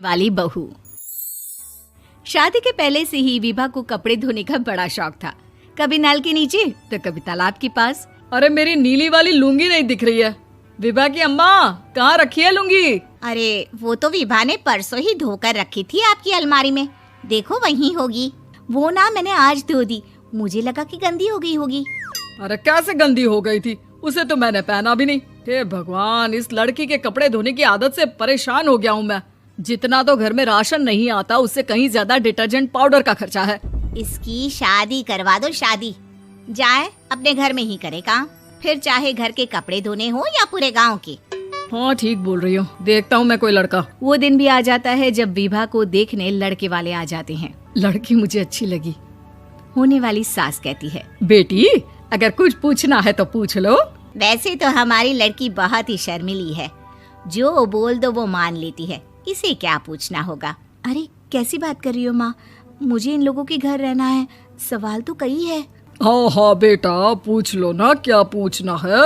वाली बहू। शादी के पहले से ही विभा को कपड़े धोने का बड़ा शौक था। कभी नल के नीचे तो कभी तालाब के पास। अरे मेरी नीली वाली लुंगी नहीं दिख रही है। विभा की अम्मा, कहाँ रखी है लुंगी? अरे वो तो विभा ने परसों ही धोकर रखी थी आपकी अलमारी में, देखो वहीं होगी। वो ना मैंने आज धो दी, मुझे लगा कि गंदी हो गई होगी। अरे कैसे गंदी हो गई थी? उसे तो मैंने पहना भी नहीं। हे भगवान, इस लड़की के कपड़े धोने की आदत से परेशान हो गया हूँ मैं। जितना तो घर में राशन नहीं आता, उससे कहीं ज्यादा डिटर्जेंट पाउडर का खर्चा है। इसकी शादी करवा दो, शादी जाए अपने घर में ही करे काम, फिर चाहे घर के कपड़े धोने हो या पूरे गांव के। हाँ ठीक बोल रही हो, देखता हूँ मैं कोई लड़का। वो दिन भी आ जाता है जब विभा को देखने लड़के वाले आ जाते हैं। लड़की मुझे अच्छी लगी। होने वाली सास कहती है, बेटी अगर कुछ पूछना है तो पूछ लो। वैसे तो हमारी लड़की बहुत ही शर्मीली है, जो बोल दो वो मान लेती है, इसे क्या पूछना होगा। अरे कैसी बात कर रही हो माँ, मुझे इन लोगों के घर रहना है, सवाल तो कई है। हाँ हाँ बेटा, पूछ लो ना, क्या पूछना है।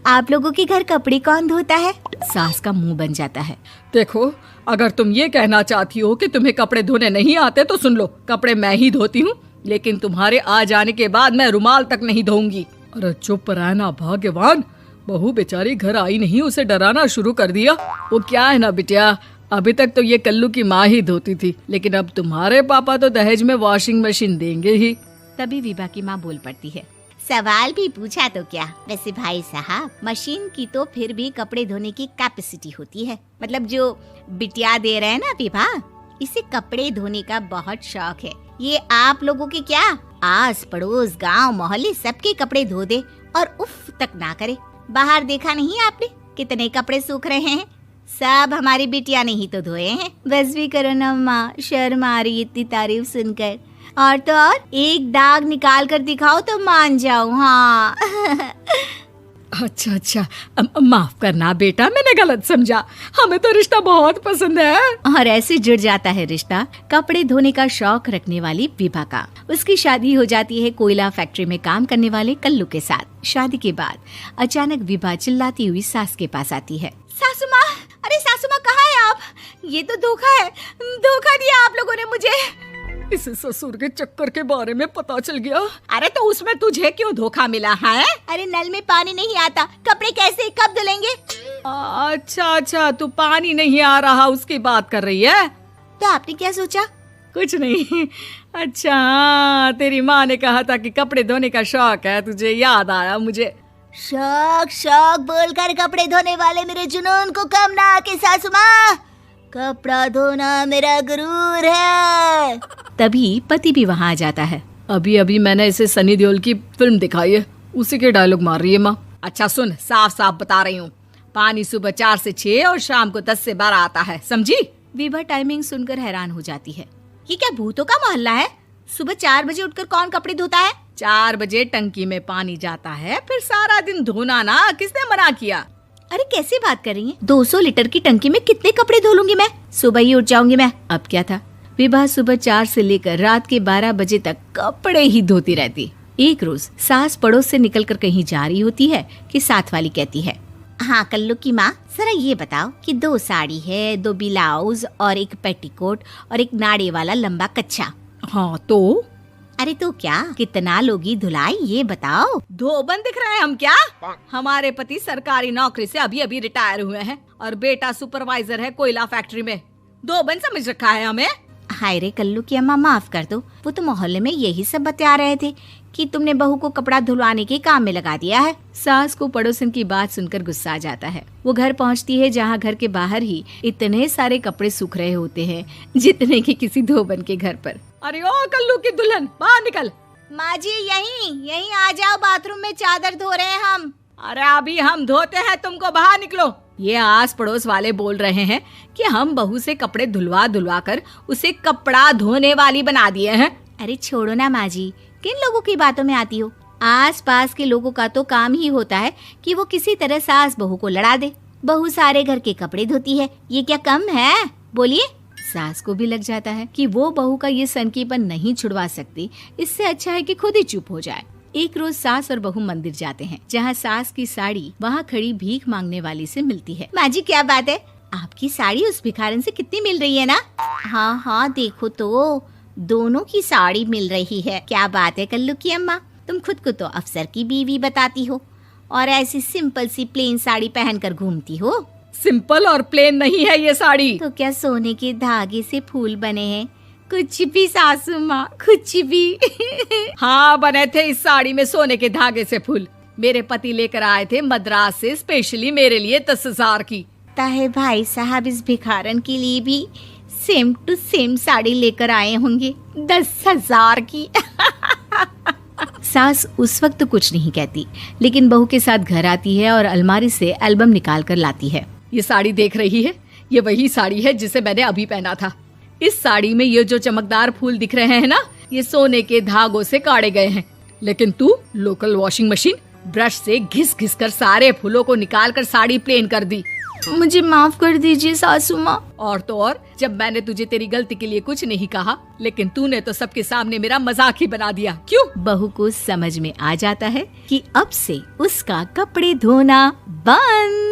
आप लोगों के घर कपड़े कौन धोता है? सास का मुंह बन जाता है। देखो, अगर तुम ये कहना चाहती हो कि तुम्हें कपड़े धोने नहीं आते तो सुन लो, कपड़े मैं ही धोती हूँ, लेकिन तुम्हारे आ जाने के बाद मैं रुमाल तक नहीं धोऊंगी। अरे चुप रहना भाग्यवान, बहू बेचारी घर आई नहीं, उसे डराना शुरू कर दिया। वो क्या है ना बिटिया, अभी तक तो ये कल्लू की माँ ही धोती थी, लेकिन अब तुम्हारे पापा तो दहेज में वॉशिंग मशीन देंगे ही। तभी विभा की माँ बोल पड़ती है, सवाल भी पूछा तो क्या। वैसे भाई साहब, मशीन की तो फिर भी कपड़े धोने की कैपेसिटी होती है। मतलब जो बिटिया दे रहे हैं ना विभा, इसे कपड़े धोने का बहुत शौक है। ये आप लोगों के क्या, आस पड़ोस गांव मोहल्ले सबके कपड़े धो दे और उफ तक ना करे। बाहर देखा नहीं आपने कितने कपड़े सूख रहे हैं? सब हमारी बिटिया ने ही तो धोए हैं। बस भी करो ना माँ, शर्म आ रही इतनी तारीफ सुनकर। और तो और एक दाग निकाल कर दिखाओ तो मान जाओ। हाँ अच्छा अच्छा, माफ करना बेटा, मैंने गलत समझा। हमें तो रिश्ता बहुत पसंद है। और ऐसे जुड़ जाता है रिश्ता कपड़े धोने का शौक रखने वाली विभा का। उसकी शादी हो जाती है कोयला फैक्ट्री में काम करने वाले कल्लू के साथ। शादी के बाद अचानक विभा चिल्लाती हुई सास के पास आती है। सासू माँ, अरे सासू माँ कहाँ है आप? ये तो धोखा है, धोखा दिया आप लोगों ने मुझे। इसे ससुर के चक्कर के बारे में पता चल गया। अरे तो उसमें तुझे क्यों धोखा मिला है? अरे नल में पानी नहीं आता, कपड़े कैसे कब धुलेंगे? अच्छा अच्छा, तू पानी नहीं आ रहा उसकी बात कर रही है। तो आपने क्या सोचा? कुछ नहीं। अच्छा, तेरी माँ ने कहा था कि कपड़े धोने का शौक है तुझे, याद आया मुझे। शौक शौक बोलकर कपड़े धोने वाले मेरे जुनून को कम ना आके सासू माँ, कपड़ा धोना मेरा गुरूर है। तभी पति भी वहाँ आ जाता है। अभी अभी मैंने इसे सनी देओल की फिल्म दिखाई है, उसी के डायलॉग मार रही है माँ। अच्छा सुन, साफ साफ बता रही हूँ, पानी सुबह 4 से 6 और शाम को 10 से 12 आता है, समझी? विभा टाइमिंग सुनकर हैरान हो जाती है। ये क्या भूतों का मोहल्ला है? सुबह 4 बजे उठकर कौन कपड़े धोता है? 4 बजे टंकी में पानी जाता है, फिर सारा दिन धोना ना, किसने मना किया? अरे कैसी बात कर रही हैं? 200 लीटर की टंकी में कितने कपड़े धो लूंगी मैं, सुबह ही उठ जाऊंगी मैं। अब क्या था, विभा सुबह 4 से लेकर रात के 12 बजे तक कपड़े ही धोती रहती। एक रोज सास पड़ोस से निकलकर कहीं जा रही होती है कि साथ वाली कहती है, हाँ कल्लू की माँ, जरा ये बताओ कि 2 साड़ी है, 2 ब्लाउज और एक पेटीकोट और एक नाड़े वाला लंबा कच्छा। हाँ तो? अरे तो क्या, कितना लोगी धुलाई ये बताओ। धोबन दिख रहे हैं हम क्या? हमारे पति सरकारी नौकरी से अभी अभी रिटायर हुए हैं और बेटा सुपरवाइजर है कोयला फैक्ट्री में। धोबन समझ रखा है हमें। हाय रे कल्लू की अम्मा, माफ कर दो, वो तो मोहल्ले में यही सब बता रहे थे कि तुमने बहू को कपड़ा धुलवाने के काम में लगा दिया है। सास को पड़ोसन की बात सुनकर गुस्सा आ जाता है। वो घर पहुंचती है जहां घर के बाहर ही इतने सारे कपड़े सूख रहे होते हैं जितने कि किसी धोबन के घर पर। अरे ओ कल्लू की दुल्हन, बाहर निकल। माँ जी यहीं आ जाओ, बाथरूम में चादर धो रहे हैं हम। अरे अभी हम धोते हैं, तुमको बाहर निकलो। ये आस पड़ोस वाले बोल रहे हैं कि हम बहू से कपड़े धुलवा धुलवा कर उसे कपड़ा धोने वाली बना दिए हैं। अरे छोड़ो ना माँ जी, किन लोगों की बातों में आती हो? आस पास के लोगों का तो काम ही होता है कि वो किसी तरह सास बहू को लड़ा दे। बहू सारे घर के कपड़े धोती है, ये क्या कम है? बोलिए। सास को भी लग जाता है कि वो बहू का ये सनकीपन नहीं छुड़वा सकती, इससे अच्छा है कि खुद ही चुप हो जाए। एक रोज सास और बहू मंदिर जाते हैं, जहाँ सास की साड़ी वहाँ खड़ी भीख मांगने वाली से मिलती है। माँ जी क्या बात है, आपकी साड़ी उस भिखारन से कितनी मिल रही है ना? हाँ हाँ देखो तो, दोनों की साड़ी मिल रही है। क्या बात है कल्लू की अम्मा, तुम खुद को तो अफसर की बीवी बताती हो और ऐसी सिंपल सी प्लेन साड़ी पहनकर घूमती हो। सिंपल और प्लेन नहीं है ये साड़ी। तो क्या सोने के धागे से फूल बने हैं? कुछ भी सासू माँ, कुछ भी। हाँ बने थे इस साड़ी में सोने के धागे से फूल। मेरे पति लेकर आए थे मद्रास से स्पेशली मेरे लिए 10,000 की। ताहे भाई साहब इस भिखारन के लिए भी सेम टू सेम साड़ी लेकर आए होंगे 10,000 की। सास उस वक्त तो कुछ नहीं कहती, लेकिन बहू के साथ घर आती है और अलमारी से एल्बम निकाल कर लाती है। ये साड़ी देख रही है, ये वही साड़ी है जिसे मैंने अभी पहना था। इस साड़ी में ये जो चमकदार फूल दिख रहे हैं ना, ये सोने के धागों से काढ़े गए हैं। लेकिन तू लोकल वॉशिंग मशीन ब्रश से घिस घिस कर सारे फूलों को निकाल कर साड़ी प्लेन कर दी। मुझे माफ कर दीजिए सासू माँ। और तो और, जब मैंने तुझे तेरी गलती के लिए कुछ नहीं कहा, लेकिन तूने तो सबके सामने मेरा मजाक ही बना दिया। क्यों? बहू को समझ में आ जाता है कि अब से उसका कपड़े धोना बंद।